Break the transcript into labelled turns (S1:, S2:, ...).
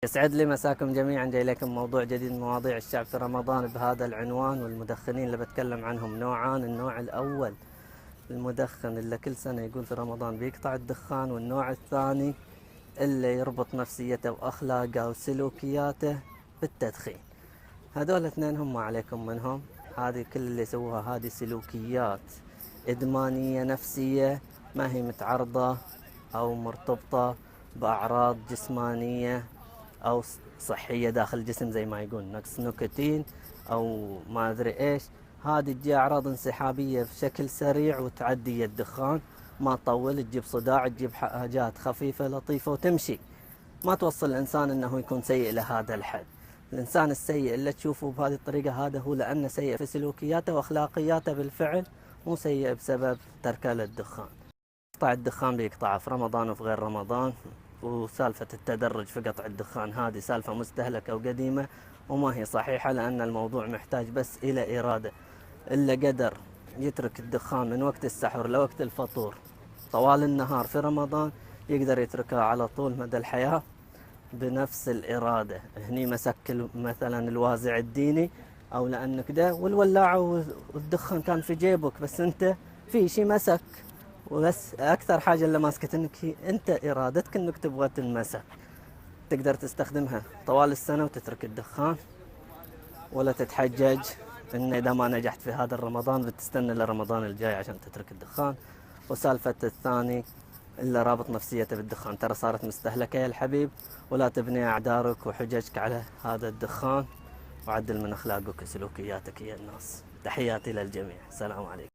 S1: يسعد لي مساكم جميعا، جاي لكم موضوع جديد من مواضيع الشعب في رمضان بهذا العنوان. والمدخنين اللي بتكلم عنهم نوعان. النوع الأول المدخن اللي كل سنة يقول في رمضان بيقطع الدخان، والنوع الثاني اللي يربط نفسيته وأخلاقه وسلوكياته بالتدخين. هذول اثنين هم ما عليكم منهم. هذه كل اللي يسووها هذه سلوكيات إدمانية نفسية، ما هي متعرضة أو مرتبطة بأعراض جسمانية أو صحية داخل الجسم، زي ما يقول نقص نيكوتين أو ما أدري إيش. هذه تجي أعراض انسحابية بشكل سريع وتعدي الدخان، ما تطول، تجيب صداع، تجيب حاجات خفيفة لطيفة وتمشي. ما توصل الإنسان أنه يكون سيء لهذا الحد. الإنسان السيء اللي تشوفه بهذه الطريقة هذا هو لأنه سيء في سلوكياته وأخلاقياته بالفعل، مو سيء بسبب تركه للدخان. قطع الدخان بيقطعه في رمضان وفي غير رمضان. وسالفة التدرج في قطع الدخان هذه سالفة مستهلكة وقديمة وما هي صحيحة، لأن الموضوع محتاج بس إلى إرادة. اللي قدر يترك الدخان من وقت السحر لوقت الفطور طوال النهار في رمضان يقدر يتركها على طول مدى الحياة بنفس الإرادة. هني مسك مثلا الوازع الديني أو لأنك كده، والولاعة والدخان كان في جيبك، بس أنت في شيء مسك. وبس أكثر حاجة اللي ماسكت إنك أنت إرادتك إنك تبغى تنمسك. تقدر تستخدمها طوال السنة وتترك الدخان، ولا تتحجج إن إذا ما نجحت في هذا الرمضان بتستنى لرمضان الجاي عشان تترك الدخان. وسالفة الثاني اللي رابط نفسيته بالدخان، ترى صارت مستهلكة يا الحبيب، ولا تبني أعذارك وحججك على هذا الدخان، وعدل من أخلاقك وسلوكياتك يا الناس. تحياتي للجميع، السلام عليكم.